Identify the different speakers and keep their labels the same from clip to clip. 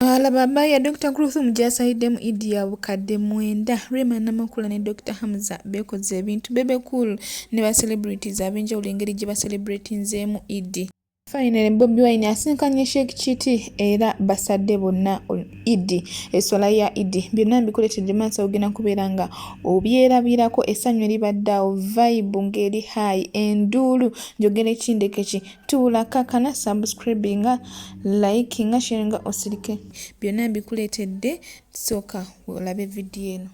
Speaker 1: Alababa ya Dr. Kulthum gy'asalidde mu Idi ya bukadde 9. Rema Namakula ne Dr. Hamza bekoze ebintu bebekulu ne ba celebrities ab'enjawulo engeri gye baselebratinzeemu Idi. Finally, Bobi Wine asinkanye Sheikh Chiti era basadde bonna Idi. Eswala ya Idi byonna mbikuletedde maaso ogenda kubeera nga obyerabirako essanyu libaddeawo vibe ngeri high enduulu njogera ekindeke ki tuula kakana subscribinga likinga sharinga osirike byonna mbikuletedde sooka olabe video eno.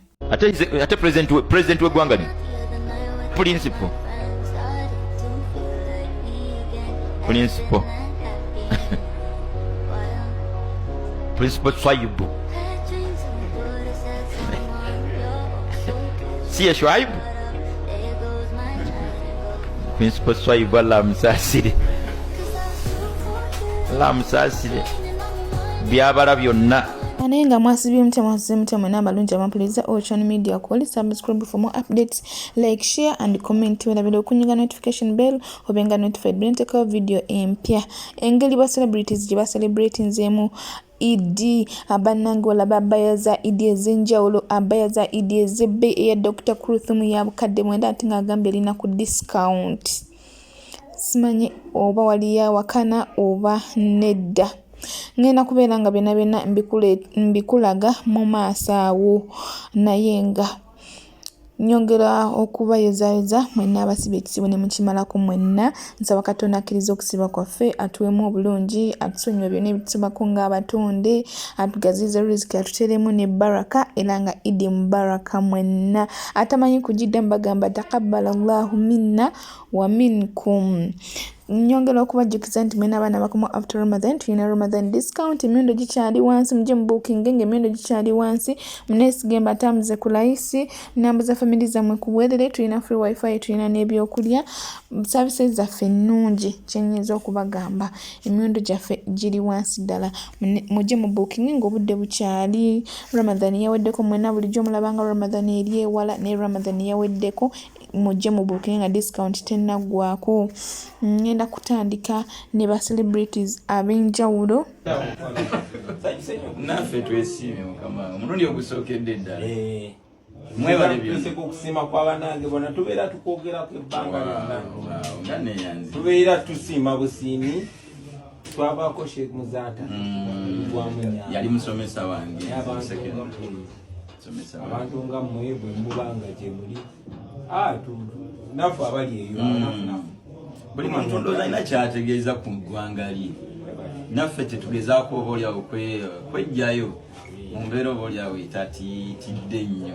Speaker 2: Ate president w'eggwanga ni principal Swaibu siye Swaibu Principal Swaibu Allah musasire byabala byonna
Speaker 1: naye nga mwasibye mutemu n'abalungi abampuliriza Ocean Media Call. Subscribe for more updates, like, share and comment. Welabira okunyiga notification bell obenga notified bwentekawo video empya. Engeri ba celebrities gye baselebratinzeemu Idi abannange olaba abayaza Idi ez'enjawulo abayaza Idi ez'ebbe eya Dr. Kulthum ya bukadde 9 ate ng'agambye erina ku discount. Simanyi oba wali yawakana oba nedda. Ngenda kubeera nga byonna mbikulaga mu maaso awo naye nga nyongera okubayozaayoza mwenna abasiba ekisibo ne mukimalako mwenna. Nsaba Katonda akkiriza okusiba kwaffe atuwemu obulungi atusonyiwe byonna ebitubako ng'abatonde atugaziza riziki atuteremu ne baraka era nga Idi mubaraka mwenna. Atamanyi kugidda mbagamba takabbala Allahu minna wa minkum. Nyongera okubajjukiza nti mwena abaana bakomo after Ramadan tulina Ramadan discount. Emiwendo gikyali wansi muje mu booking ng'emiwendo gikyali wansi muneesige mbatambuze ku layisi nambuza family zammwe ku bwerere. Tulina free wifi tulina n'ebyokulya services zaffe nnungi kyenyiza okubagamba emiwendo gyaffe giri wansi ddala muje mu booking ng'obudde bukyali. Ramadan yaweddeko mwena bulijjo mulabanga Ramadan eri ewala ne Ramadan yaweddeko muje mu booking nga discount tennaggwako. Ngenda kutandika ne ba celebrities ab'enjawulo.
Speaker 3: Naffe twesiime Mukama omulundi ogusookedde ddala.
Speaker 4: Mwebale byose kukusima kwa banange bona tubeera tukwogerako ebbanga lyonna. Tubeera tusiima busiimi twavaako Sheikh Muzata
Speaker 3: yali musomesa wange
Speaker 4: abantu nga mmwe bwe mubanga gye muli naffe abali eyo
Speaker 3: buli muntu ndowooza alina kyategeeza ku ggwanga lye. Naffe tetugezaako obaolyawo kwejjayo mu mbeera obaolyawo etatiitidde nnyo.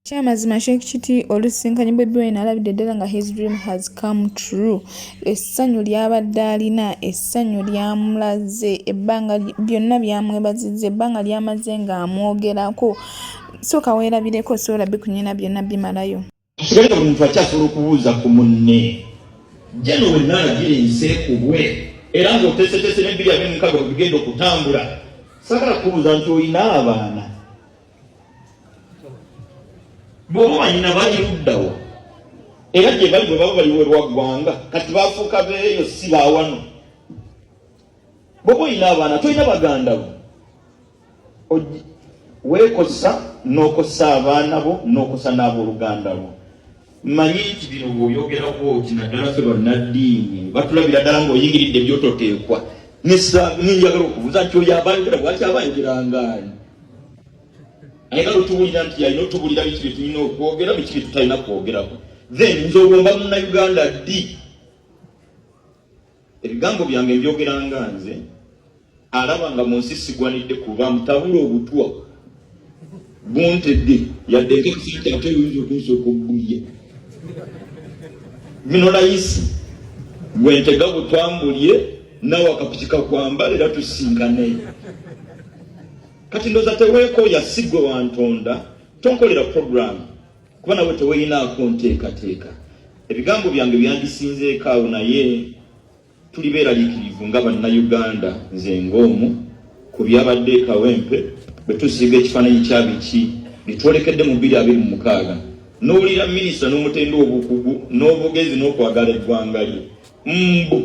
Speaker 1: Kyamazima Sheikh Chiti olusinkanye Bobi Wine alabidde ddala nga his dream has come true. Essanyu lyabadde alina essanyu lyamulaze ebbanga byonna byamwebazizza ebbanga lyamaze ng'amwogerako. Sooka weerabireko so olabe ku nnyina byonna bimalayo.
Speaker 5: Tusigalire buli muntu akyasobola okubuuza ku munne jeno wenna alagira ensi ekubwe era ng'oteeseteese ne226 bigenda okutambula. Sagala kubuuza nti olina abaana bw'oba banyina bali luddawo era gye bali bwe baba baliwe lwaggwanga kati baafuuka beeyo si baawano. Bw'oba olina abaana tolina baganda bo weekosa n'okosa abaana bo n'okosa n'abooluganda bo. Manyi nti bino bw'oyogerako oti naddala ffe bannaddiini batulabira ddala ng'oyingiridde byototeekwa. Ninjagala okubuuza nti oyo abayogera bwaki abayogerangaani ayagala otubuulira nti yalina otubulira biki bye tulina okwogera biki bye tutalina kwogerako. Then nze olwomba munnayuganda ddi ebigambo byange mbyogeranga nze alaba nga mu nsi sigwanidde kuba mutabula obutwa buntedde yadde nk'ekisente ate oyinza okunsooka obbulye bino layisi bwentega butwambulye nawe akapiki kakwambala era tusinkane. Kati ndoza teweekooya sigwe wantonda tonkolera program kuba nawe teweyinaako nteekateeka. Ebigambo byange byandisinzeeko awo naye tuli beeraliikirivu nga bannayuganda nze ng'omu ku byabadde e Kawempe bwe tusiiga ekifaananyi kya biki bitwolekedde mu 2026 n'owulira minisita n'omutenda obukugu n'obugezi n'okwagala eggwanga lye mbu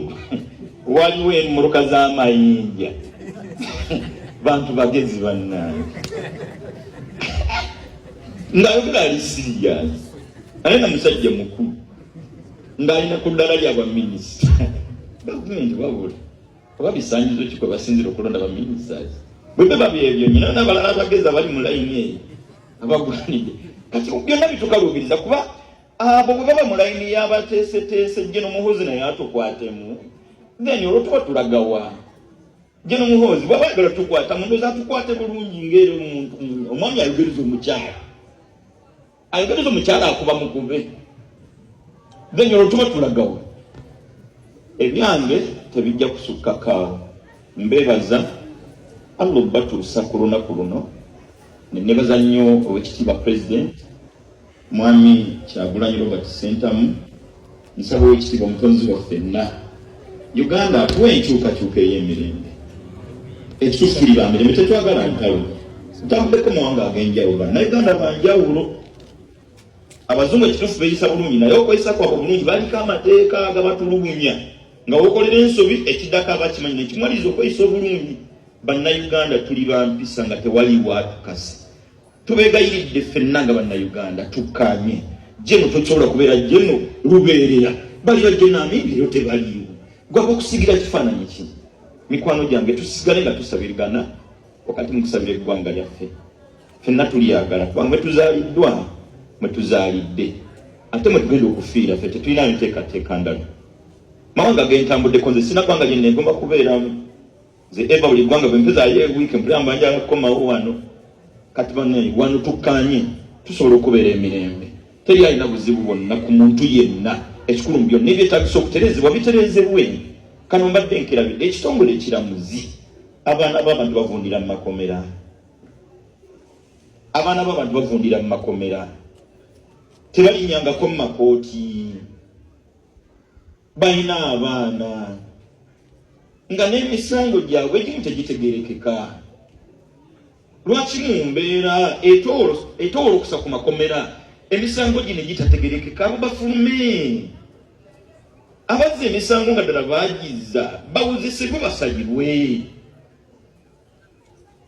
Speaker 5: waliwo emmuluka z'amayinja bantu bagezi bannange ng'ayogera ali siriyasi alina musajja mukulu ng'alina ku ddala ly'abaminisita gavumenti wabula oba bisanyizo ki kwe basinzira okulonda baminisitasi bwe beba byebyo nyina n'abalala abagezi abali mu layini eyo abagulanidde kati byonna bitukaluubiriza kuba abo bwe baba mu layini y'abateeseteese Jeno Muhoozi naye atukwatemu then olwo tuba tulagawa Jeno Muhoozi bw'aba ayagala tukwata mundoza atukwate bulungi ng'era omuntu omwami ayogereza omukyala akuba mukube then olwo tuba tulagawa ebyange tebijja kusukka kaawo mbeebaza allo batuusa ku lunaku luno ne nebaza nnyo owekitiibwa president mwami Kyagulanyi Robert Ssentamu nsaba owekitiibwa omutonzi waffe ffenna Uganda atuwa enkyukakyuka ey'emirembe ekituukirira mirembe tetwagala ntalo ntambuddeko mawanga ag'enjawulo bannayuganda banjawulo abazungu ekituufu beeyisa bulungi naye okweyisa kwabwe bulungi baliko amateeka agabatulugunya nga wokolera ensobi ekiddako abakimanyi nekimwaliriza okweyisa obulungi bannayuganda tuli bampisa nga tewaliwo atukasi tubeegayiridde ffenna nga bannayuganda tukkaanye Jeno tosobola kubeera Jeno lubeerera baliyo Jeno amingiro tebaliyo gwaba okusigira kifaananyi ki mikwano gyange tusigale nga tusabirigana wakati mu kusabira eggwanga lyaffe ffenna tulyagala kubanga mwetuzaaliddwa mwetuzaalidde ate mwetugenda okufiira ffe tetulina nteekateeka ndala mawanga gentambuddeko nze sina ggwanga lyenna egomba kubeeramu nze eva buli ggwanga bwe mpezaayo ewiiki mpulamba njala kukomawo wano kati bannaye wano tukkaanye tusobola okubeera emirembe teri alina buzibu bwonna ku muntu yenna ekikulu mu byonna ebyetaagisa okutereezebwa bitereezebwe kano mbadde nkirabidde ekitongole ekiramuzi abaana b'abantu bavundira mu makomera tebalinnyangako mu makooti balina abaana nga n'emisango gyabwe egimu tegitegerekeka lwaki mu mbeera etoola okusa ku makomera emisango gino egitategerekeka abo bafulume abazza emisango nga ddala baagizza bawuzisebwe basayirwe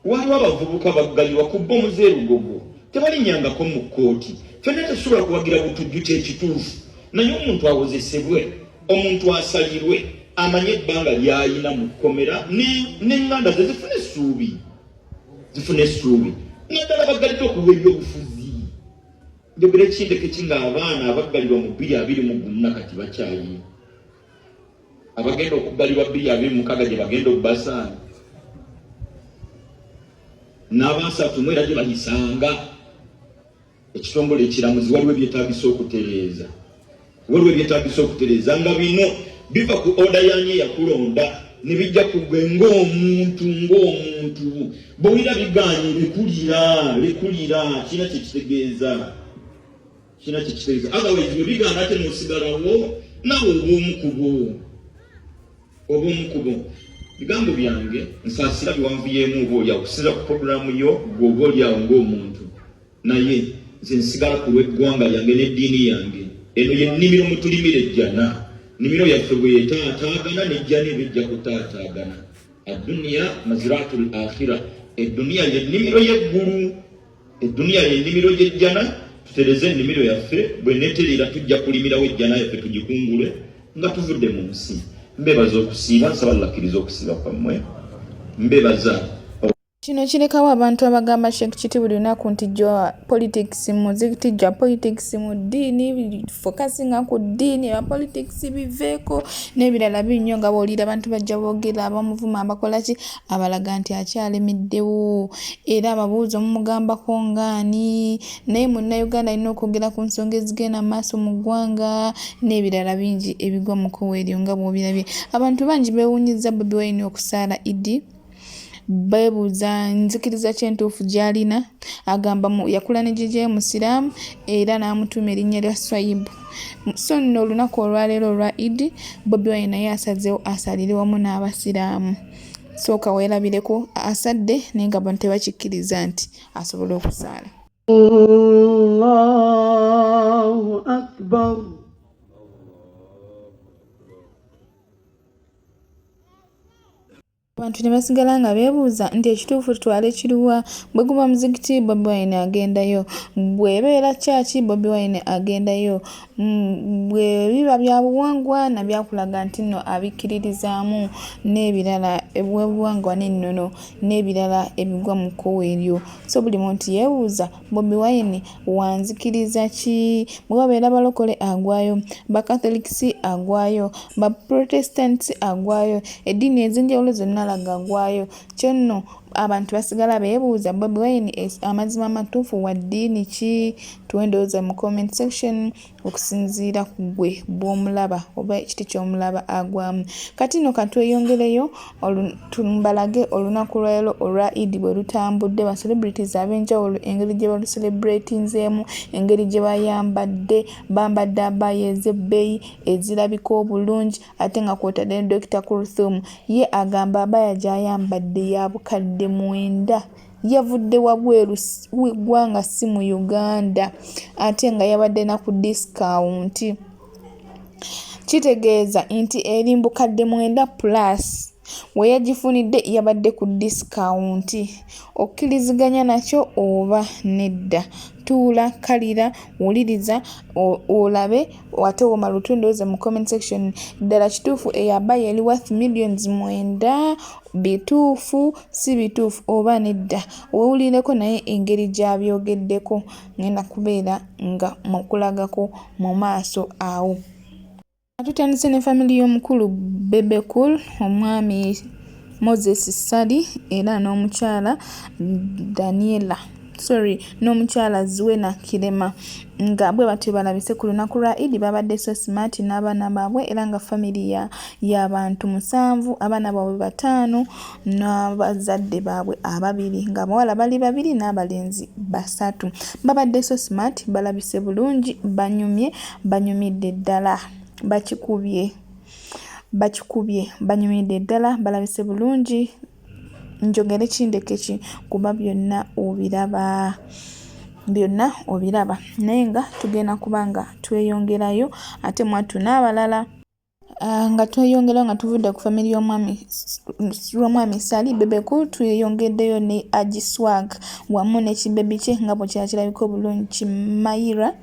Speaker 5: waliwo abavubuka baggalirwa ku bbomu z'erugogo tebalinnyangako mu kkooti ffenna tetusobola kuwagira butujju kyekituufu naye omuntu awozesebwe omuntu asalirwe amanye ebbanga ly'ayina mu kkomera n'eŋŋanda ze zifune essuubi naddala baggalidde okuwa ebyobufuzi njogera ekindeke kinga abaana abaggalirwa mu 2024 kati bakyayi abagenda okuggalirwa 2026 gye bagenda okubasaana n'abasatu mwera gye bayisanga ekitongole ekiramuzi waliwo ebyetaagisa okutereeza nga bino biva ku oda yanye yakulonda ne bijja kugwe ng'omuntu bw'owulira bigaanye lekulira kina kyekitegeeza otherwise bwe bigaana ate n'osigalawo nawe ob'omukubo bigambo byange nsaasira biwanvuyeemu oba olyawo okusinza ku puroguramu yo gweoba olyawo ng'omuntu naye nze nsigala ku lw'eggwanga lyange n'eddiini yange eno ye nnimiro mutulimira ejjana nnimiro yaffe bwe yetaataagana n'ejjana ebijja kutaataagana adduniya maziraatul akhira edduniya ye nnimiro y'eggulu edduniya ye nnimiro y'ejjana tutereze ennimiro yaffe bwe neeterera tujja kulimirawo ejjana yaffe tugikungule nga tuvudde mu nsi mbebaza okusiiba nsaba llakkiriza okusiiba kwammwe mbebaza
Speaker 1: Kino kirekawo abantu abagamba Sheikh Kiti buli lunaku nti jwa politics muziki jwa politics mu ddiini focusinga ku ddiini aba politics biveeko n'ebirala binnyo nga bw'olira abantu bajja boogera abamuvuma abakola ki abalaga nti akyalemeddewo era ababuuza omumugambako ngaani naye munnayuganda alina okwogera ku nsonga ezigenda maaso mu ggwanga n'ebirala bingi ebigwa mu kkowa eryo nga bw'obirabye. Abantu bangi beewuunyizza Bobi Wine okusaala Idi beebuuza nzikiriza kyentuufu gy'alina agamba yakula ne jjajja musiraamu era n'amutuuma erinnya lya Swaibu. So nno olunaku olwaleero olwa Idi Bobi Wine naye asazeewo asalire wamu n'abasiraamu. Sooka weerabireko asadde naye nga bano tebakikkiriza nti asobola okusaala.
Speaker 6: الله أكبر.
Speaker 1: Abantu ne basigala nga beebuuza nti ekituufu tutwale kiruwa. Bwe guba muzikiti Bobi Wine agendayo, bw'ebeera kyaki Bobi Wine agendayo, bwe biba bya buwangwa na byakulaga nti nno abikkiririzaamu n'ebirala ebw'obuwangwa n'ennono n'ebirala ebigwa mu kkowe eryo. So buli muntu yeebuuza Bobi Wine wanzikiriza ki? Bwe babeera balokole agwayo, bakatholikisi agwayo, baprotestants agwayo, eddiini ez'enjawulo zonna agwayo. Kyo nno abantu basigala beebuuza Bobi Wine amazima amatuufu wa ddiini ki? Tuwendooza mu comment section okusinziira ku gwe bw'omulaba oba ekiti ky'omulaba agwamu. Kati nno katweyongereyo tumbalage olunaku lwaleero olwa Eid bwe lutambudde, ba celebrities ab'enjawulo engeri gye baluselebratinzeemu, engeri gye bayambadde, bambadde abaya ez'ebbeeyi ezirabika obulungi ate nga kw'otadde ne Dr. Kulthum ye agamba abaya gy'ayambadde ya bukadde 9 yavudde wabweru w'eggwanga si mu Uganda ate nga yabadde na ku discount. Kitegeeza nti eri bukadde 9 plus we yagifunidde yabadde ku discount. Okkiriziganya nakyo oba nedda? Tuula, kalira, wuliriza, olabe ate womala otundooze mu comment section. Ddala kituufu eyabaya eri worth millions 9 bituufu si bituufu oba nedda? Wewulireko naye engeri gy'abyogeddeko, ngenda kubeera nga mukulagako mu maaso awo. Tutandise ne family y'omukulu Bebe Cool, omwami Moses Sali era n'omukyala n'omukyala Zuena Kirema nga bwe batyo balabise ku lunaku lwa Eid. Babadde so smart n'abaana baabwe era nga family y'abantu 7, abaana baabwe 5 n'abazadde baabwe 2 nga bawala bali 2 n'abalenzi 3. Babadde so smart, balabise bulungi, banyumidde ddala. Bakikubye banyumidde ddala, balabise bulungi. Njogere kindeke ki kuba byonna obiraba naye nga tugenda kubanga tweyongerayo ate mwattu n'abalala nga tweyongerayo nga tuvudde ku family y'omwami Sali Bebe Cool. Tweyongeddeyo ne Agiswag wamu ne kibebi kye nga bwe kirabika obulungi Mayira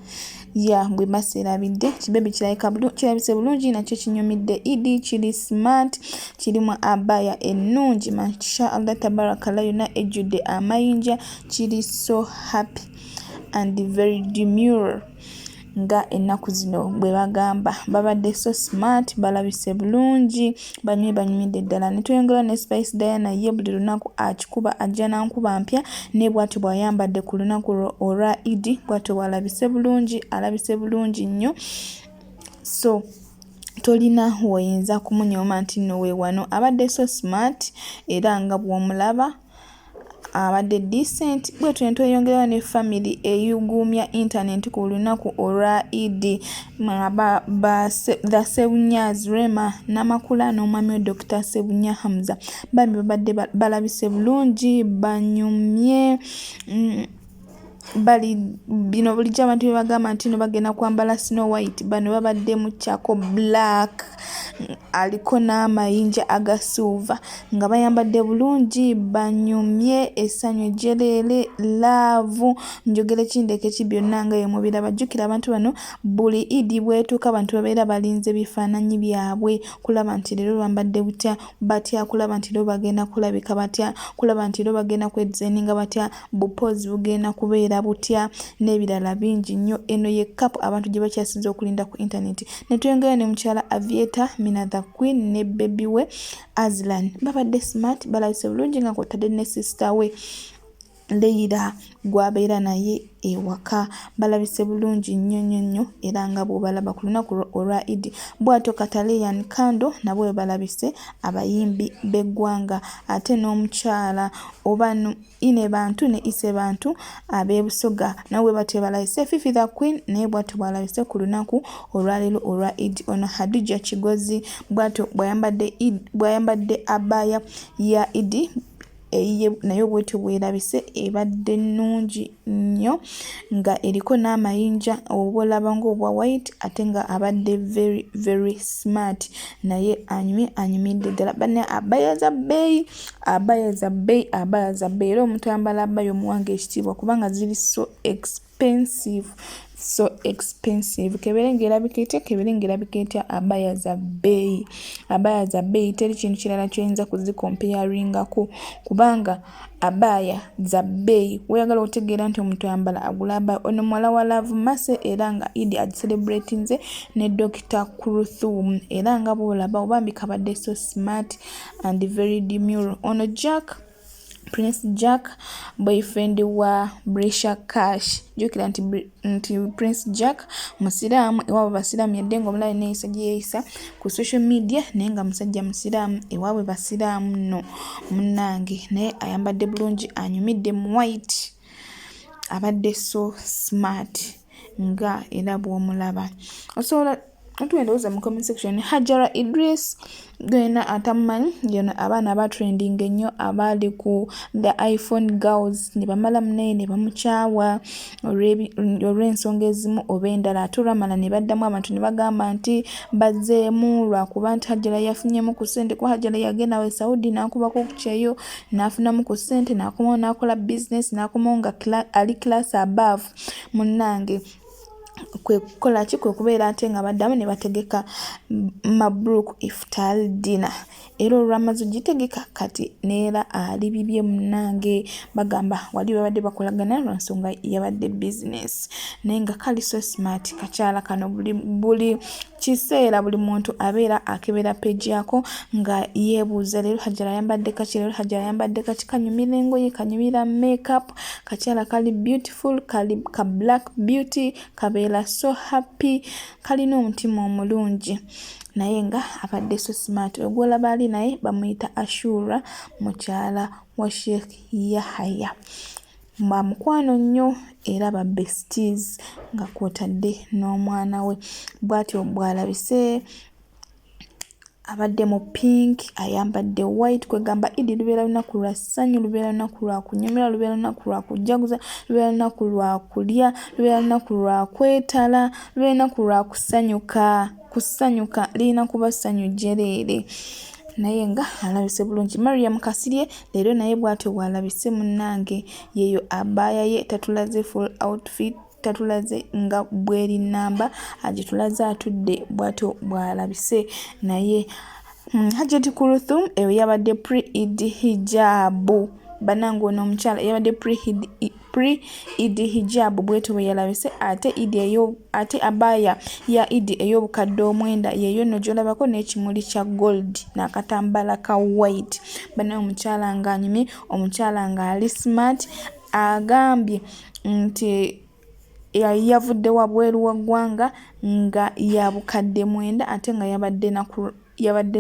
Speaker 1: gwe baserabidde. Kibebi kirabise bulungi nakyo kinyumidde Eid, kiri smart, kirimu abaya ennungi masha Allah tabarakallah yonna ejjudde amayinja, kiri so happy and very demure nga ennaku zino bwe bagamba. Babadde so smart, balabise bulungi, banyumidde ddala. Ne tweyongera ne Spice Diana ye buli lunaku akikuba ajja na nkuba mpya ne bw'atyo bw'ayambadde ku lunaku olwa Eid bw'atyo bw'alabise bulungi, alabise bulungi nnyo. So tolina woyinza kumunyooma nti nno weewano abadde so smart era nga bw'omulaba abadde decent. Bwe tweyongerayo ne family eyugumya internet ku lunaku olwa Eid Sebunya Rema Namakula n'omwami Dr. Sebunya Hamza babadde balabise bulungi, banyumye bali bino bulijjo abantu bye bagamba nti no bagenda kwambala Snow White, bano babadde mu kyako black aliko n'amayinja aga silver nga bayambadde bulungi, banyumye, essanyu jjereere, laavu. Njogere kindeke ki byonna nga yemubira. Bajjukira abantu bano buli Eid bwetuuka abantu babeera balinze bifaananyi byabwe kulaba nti leero bambadde batya, kulaba nti leero bagenda kulabika batya, kulaba nti leero bagenda kwedizayininga batya, bupoozi bugenda kubeera butya n'ebirala bingi nnyo. Eno ye kapu abantu gye bakyasinze okulinda ku internet. Ne tweyongera ne mukyala Aviator Mina the Queen ne baby we Azlan babadde smart, balabise bulungi nga kw'otadde ne sister we Leila gwabeera naye ewaka, balabise bulungi nnyo era nga bw'obalaba ku lunaku olwa Eid. Bw'atyo Kataleyan Kando nabwe balabise abayimbi b'eggwanga ate n'omukyala oba Ine Bantu ne Ise Bantu ab'ebusoga nabwe batyo balabise. Fifi the Queen naye bw'atyo bw'alabise ku lunaku olwaleero olwa Eid. Ono Hadija Kigozi bw'atyo bw'ayambadde abaya ya Eid nayo bwetyo bwerabise ebadde nnungi nnyo nga eriko n'amayinja obulaba ng'obwa white ate nga abadde very very smart naye anyumidde ddala banne abaya za bbeeyi era omuntu ayambala abaya omuwanga ekitiibwa kubanga ziri so expensive keberengera biketya abaya za bbeeyi teri kintu kirala kyoyinza kuzikompeyaringako kubanga abaya za bbeeyi oyagala otegeera nti omuntu ayambala agula abaya ono muwala wa Love Mercy era nga Idi agicelebratinze ne Dr. Kulthum era nga bwolaba obambika badde so smart and very demure ono Prince Jack boyfriend wa Bresha Cash jukira nti Prince Jack musiramu ewaabwe basiramu yaddenga omulala neeyisa gyeyeeyisa ku social media naye nga musajja musiramu ewaabwe basiramu no munnange naye ayambadde bulungi anyumidde mu white abadde so smart nga era bw'omulaba osobola otwendowooza mu comment section Hajara Idris gwena atamanyi yono abaana abatrending ennyo abali ku the iPhone girls ne bamala munaye ne bamukyawa olw'ensonga ezimu oba endala ate olwamala ne baddamu abantu ne bagamba nti bazzeemu lwakuba nti Hajara yafunyemu ku ssente kuba Hajara yagenda we Saudi n'akubako ku kyeyo n'afunamu ku ssente n'akomawo n'akola business n'akomawo nga ali class above munnange kwe kukola ki kwe kubeera ate nga baddamu ne bategeka Mabruk iftar dinner era olwamaze gitegeka kati neera ali bibye munnange bagamba wali babadde bakolagana lwansonga yabadde business naye nga kali so smart kakyala kano buli kiseera buli muntu abeera akebera page yako nga yeebuuza leero Hajara yambadde kaki leero Hajara yambadde kaki kanyumira engoye kanyumira makeup kakyala kali beautiful kali ka black beauty kabeera so happy kalina omutima omulungi naye nga abadde so smart ogwolaba ali naye bamuyita Ashura mukyala wa Sheikh Yahya mukwano nnyo era ba besties nga kwotadde n'omwana we bwatyo bwalabise abadde mu pink ayambadde white kwegamba Idi lubeera lunaku lwa ssanyu lubeera lunaku lwa kunyumira lubeera lunaku lwa kujaguza lubeera lunaku lwa kulya lubeera lunaku lwa kwetala lubeera lunaku lwa kusanyuka lirina kuba ssanyu jereere naye nga alabise bulungi Mariam Kasirye leero naye bwatyo bwalabise munnange yeeyo abaya ye tatulaze full outfit tatulaze nga bweri namba agitulaze atudde bwatyo bwalabise naye Hajati Kulthum eyo yabadde pre-Eid hijabu banango ono omukyala yabadde pre-Eid hijab bwetyo bwe yalabise ate abaya ya Eid ey'obukadde omwenda yeeyo no gyolabako n'ekimuli kya gold n'akatambala ka white banango omukyala nga anyumye omukyala nga ali smart agambye nti yavudde wabweru wa ggwanga nga yabukadde mwenda ate nga yabadde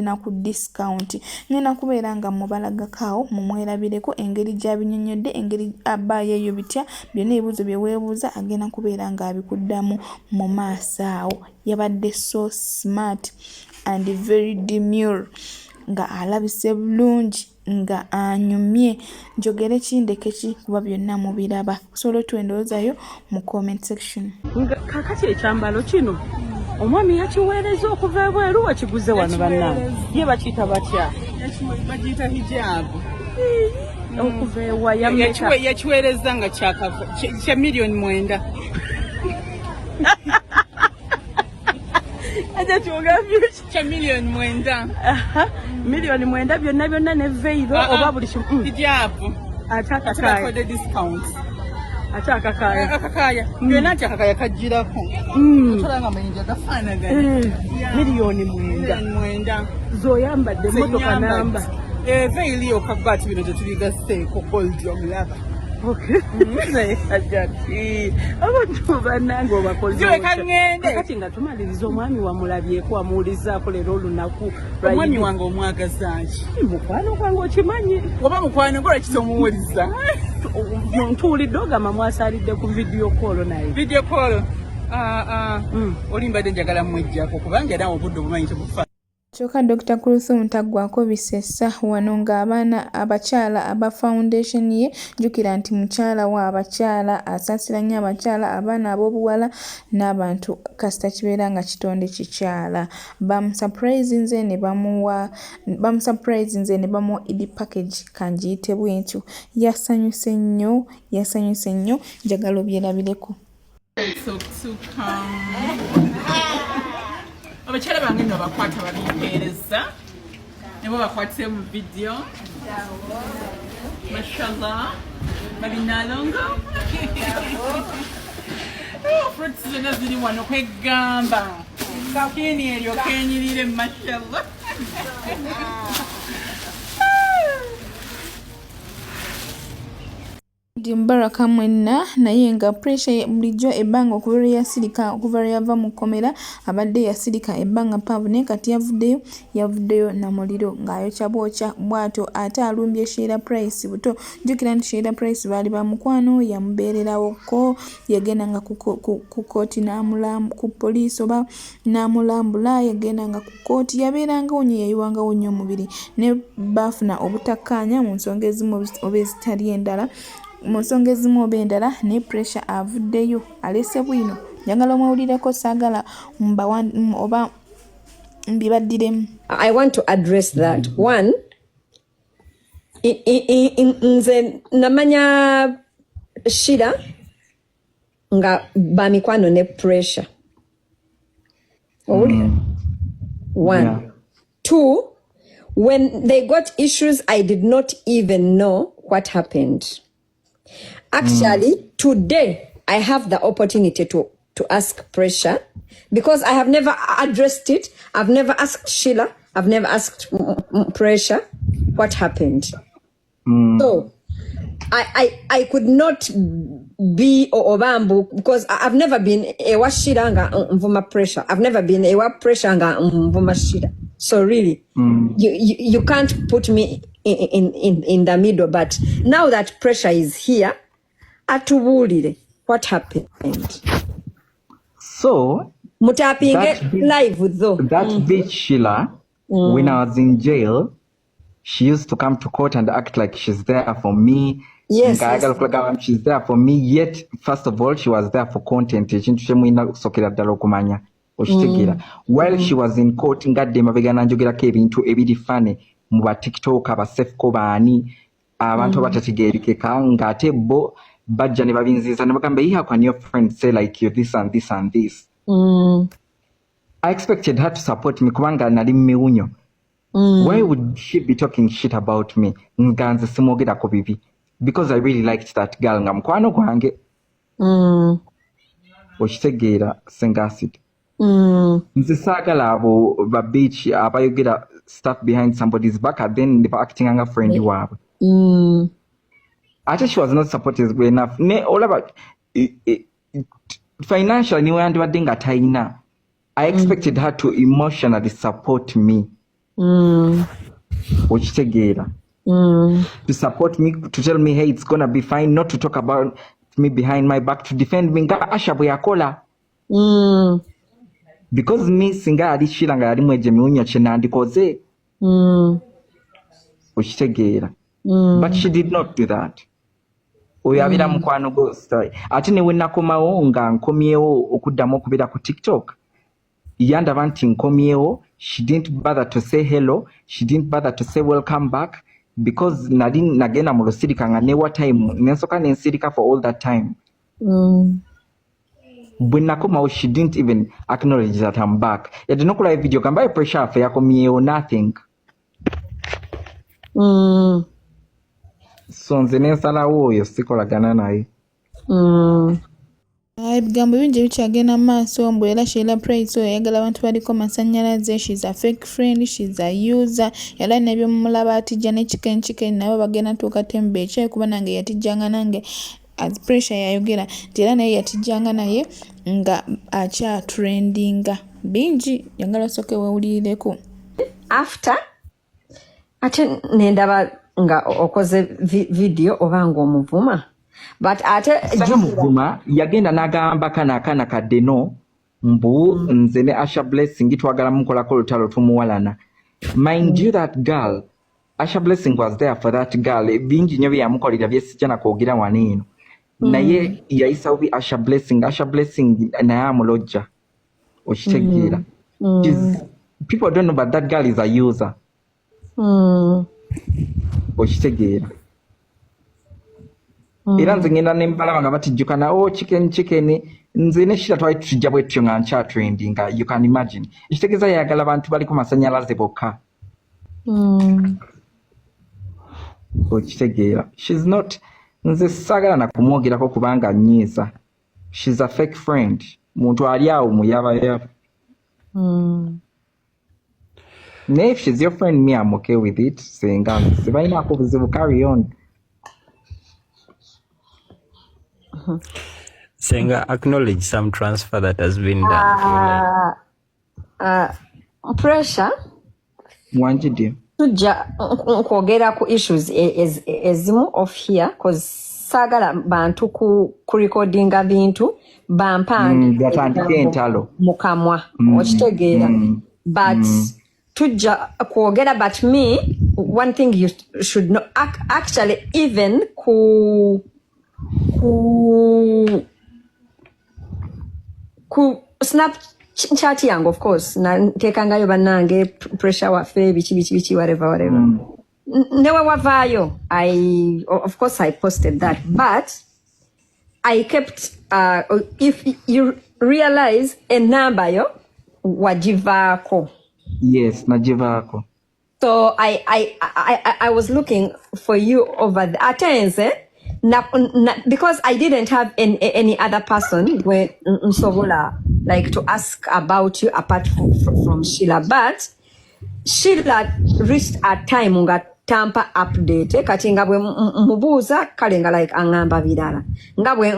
Speaker 1: na ku discount ngena kubeera nga mubalagakaawo mumwerabireko engeri gy'abinyonyodde engeri abaya eyo bitya byonna ebibuuzo bye weebuuza agenda kubeera nga abikuddamu mu maaso awo yabadde so smart and very demure nga alabise bulungi nga anyumye njogere kindeke ki kuba byonna mubiraba osobola otwendowoozayo mu comment section
Speaker 6: kakati ekyambalo kino omwami yakiweereza okuva ebweru wakiguze wano bannange ye bakiyita batya
Speaker 7: bagiyita hijabu
Speaker 6: okuva ewa
Speaker 7: yakiweereza nga kya miliyoni 9
Speaker 6: aja kyogambye
Speaker 7: kya miliyoni 9
Speaker 6: miliyoni 9 byonna ne veiro oba buli kimu
Speaker 7: hijabu
Speaker 6: ate akakaya
Speaker 7: discount
Speaker 6: ate akakaya
Speaker 7: byonna nti akakaya kajjirako tolanga mayinja gafaanagana
Speaker 6: miliyoni 9 zoyambadde motoka namba
Speaker 7: veiri okagwa ati bino tetubigaseeko gold omulaba
Speaker 6: abantu bannange
Speaker 7: obakoze
Speaker 6: kati nga tumaliriza omwami wamulabyeko amuwulizaako leero olunaku
Speaker 7: omwami wange omwagazaki
Speaker 6: mukwano gwange okimanyi
Speaker 7: oba mukwano gwe lwaki tomuwuliza
Speaker 6: ntuwulidde ogamba mwasalidde ku video call naye
Speaker 7: video call olimbadde njagala mwejjako kubanga nawe obudde obumanyi tebufa
Speaker 1: Kyokka Dr. Kulthum taggwako bisesa wano ng'abaana abakyala aba foundation ye jjukira nti mukyala wa abakyala asaasira nnyo abakyala abaana ab'obuwala n'abantu kasita kibeera nga kitonde kikyala bamusurprisinze ne bamuwa edi package kanjiyite bwentyo yasanyuse nnyo njagala obyerabireko.
Speaker 7: Abakyala bange nno bakwata babimpeereza ne bo bakwatise mu video mashallah balinalongo fruits zonna ziri wano kwegamba kakini eryo kenyirire mashallah
Speaker 1: Mbaraka mwenna naye nga pressure bulijjo ebbanga okuva lwe yava mu kkomera abadde yasirika ebbanga paavu naye kati yavuddeyo na muliro ng'ayokya bwokya bw'atyo ate alumbye Sheila Price buto. Jjukira nti Sheila Price baali bamukwano yamubeererawoko yagendanga ku kooti ku poliisi oba n'amulambula yagendanga ku kooti yabeerangawo nnyo yayiwangawo nnyo omubiri ne baafuna obutakkaanya mu nsonga ezimu oba ezitali endala mu nsonga ezimu oba endala ne pressure avuddeyo alese bwino njagala omwawulireko saagala oba mbibaddiremu.
Speaker 8: I want to address that. One, nze namanya Sheila nga bamikwano ne pressure. One. Yeah. Two, when they got issues, I did not even know what happened. Actually, today I have the opportunity to ask pressure because I have never addressed it. I've never asked Sheila. I've never asked pressure what happened. So I could not be Obambu because I've never been a Sheila nga mvuma pressure. I've never been a pressure nga mvuma Sheila. So really, you can't put me in the middle. But now that pressure is here, atubulire what happened.
Speaker 9: So
Speaker 8: mutapinge live though.
Speaker 9: That bitch Sheila, when I was in jail, she used to come to court and act like she's there for me.
Speaker 8: Yes.
Speaker 9: She's there for me. Yet, first of all, she was there for content. While she was in court, ngadde mabegana njogerako ebintu ebiri fane mu ba TikTok abasefko baani abantu abatategeerekeka ng'ate bo bajja ne babinziza ne bagamba how can your friend say like you this and this and this. I expected her to support me kubanga nali miwunyo. Why would she be talking shit about me? Nganze simogerako bibi because I really liked that girl nga mukwano gwange. Okitegeera sengasiti. Nze saagala abo ba beach abayogera stuff behind somebody's back and then they were acting nga friend waabwe. Ate she was not supportive enough. All about financially niwe yandibadde nga talina. I expected her to emotionally support me. Okitegeera. To support me, to tell me hey it's gonna be fine, not to talk about me behind my back, to defend me nga Asha bwe yakola. Because me singa ali Sheila nga yali mweje miwunyo kye nandikoze. Okitegeera. But she did not do that. Oyo abira mukwano go story. Ate ne wenakomawo nga nkomyewo okuddamu okubeera ku TikTok. Yandaba nti nkomyewo, she didn't bother to say hello, she didn't bother to say welcome back because nali nagenda mu lusirika nga newa time nensoka nensirika for all that time. Bwe nakomawo, she didn't even acknowledge that I'm back. Yadde nokola video kamba pressure afe yakomyewo nothing. So nze nensalawo oyo sikolagana naye.
Speaker 1: Ebigambo bingi bikyagenda mu maaso mbu era Sheila Price oyo ayagala abantu baliko masannyalaze. She's a fake friend, she's a user. Era n'ebyomulaba atijja ne chicken nabo bagenda tuuka tembe ekyayi kuba nange yatijjanga nange as pressure yayogera nti era naye yatijjanga naye nga akya trendinga bingi yagala osooke weewulirireko.
Speaker 8: After ate nendaba nga okoze video oba ng'omuvuma. But ate
Speaker 9: muvuma yagenda n'agamba kana kaddeno mbu nze ne Asha Blessing twagala mukolako olutalo tumuwalana Mind you, that girl, Asha Blessing was there for that girl. Bingi nyo byamukolera byesijja nakwogera waneno. Naye yayisa obi Asha Blessing naye amulojja. Okitegeera. People don't know, but that girl is a user. Okitegeera. Era nze ngenda ne mbalaba nga batijjukana chicken nze ne shira twali tujja bwetyo nga ncha trending, you can imagine. Ekitegeeza yagala abantu bali ku masanyalaze bokka. Okitegeera. She's not, nze sagala na kumwogerako kubanga nyiza. She's a fake friend. Muntu ali awo muyaba. If she's your friend, me, I'm okay with it. Saying, carry on.
Speaker 10: Saying, acknowledge some transfer that has been done.
Speaker 8: Pressure.
Speaker 9: Wanjidi.
Speaker 8: Tujja kwogera ku issues ezimu of here cause sagala bantu ku recordinga bintu bampande
Speaker 9: gatandike entalo
Speaker 8: mukamwa okitegeera but tujja kwogera, but me one thing you should know actually even ku Snapchat yange, of course, na tekangayo banange pressure waffe bichi whatever never wavayo. Of course I posted that, but I kept if you realize a number yo wajivako.
Speaker 9: Yes, najivako.
Speaker 8: So I was looking for you over the attention. Because I didn't have any other person when Nsovola like to ask about you apart from Sheila, but Sheila reached a time nga tampa update kati nga bwe mubuuza kale nga like angamba birala nga bwe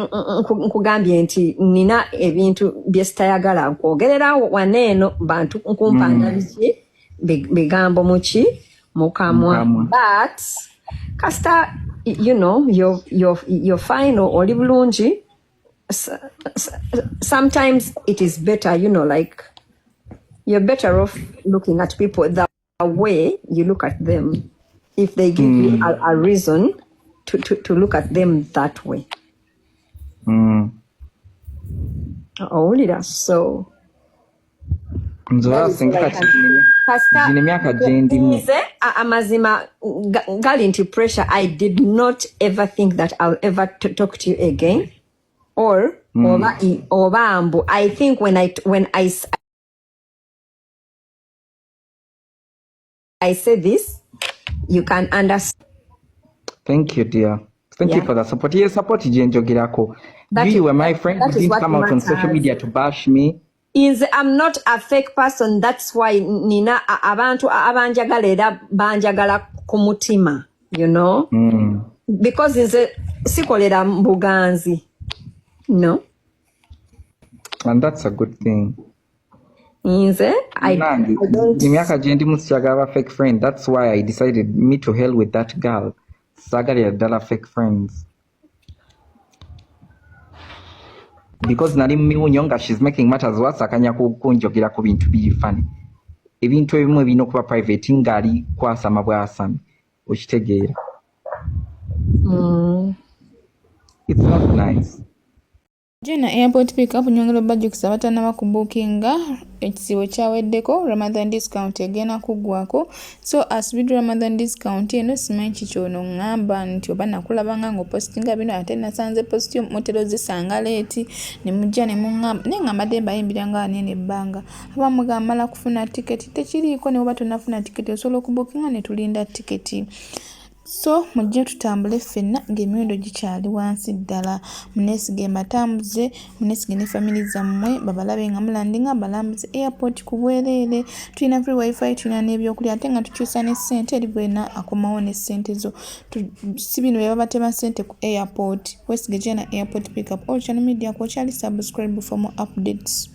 Speaker 8: nkugambye nti nina ebintu byesitayagala nkwogerera waneeno bantu nkumpanga biki bigambo muki mukamwa, but kasita you know you're fine or bulungi. Sometimes it is better, you know, like you're better off looking at people the way you look at them if they give you a reason to look at them that way. Only that. So amazima gali nti pressure. I did not ever think that I'll ever talk to you again, or obambu. I think when I say this, you can understand.
Speaker 9: Thank you, dear. Thank you for the support. Yes, support jenjogirako. You were my friend. You didn't come out on social media to bash me.
Speaker 8: I'm not a fake person. That's why nina abantu abanjagala era banjagala kumutima, you know, because sikolera mbuganzi, no,
Speaker 9: and that's a good thing.
Speaker 8: I
Speaker 9: don't fake friend. That's why I decided me to hell with that girl. Sagari adala fake friends. Because nali miwunyonga she's making matters worse, akanya kunjogira ku bintu bifani. Ebintu ebimu bino kuba private ngali kwasama bwasami. Okitegeera. It's not nice.
Speaker 1: Jena airport pickup nyongero budget sabatana bakubukinga ekisibo kyaweddeko Ramadan discount egena kugwako. So as video Ramadan discount eno simanyi kikyono ngamba nti oba nakulabanga ngo postinga bino ate nasanze post motero zisanga leti ne mujja ne mungamba nenga mademba yimbiranga nene banga aba mugambala kufuna ticket tekiriko ne oba tunafuna ticket osobola okubukinga ne tulinda ticket. So mujje tutambule ffenna ng'emiwendo gikyali wansi ddala. Muneesige mbatambuze, muneesige ne family zammwe babalabe nga mulandinga balambuze airport ku bwereere. Tulina free wifi, tulina n'ebyokulya ate nga tukyusa ne ssente eri bwena akomawo ne ssente zo. Si bino bye babatema ssente ku airport. Weesige Jena airport pickup. All channel media ko kyali subscribe for more updates.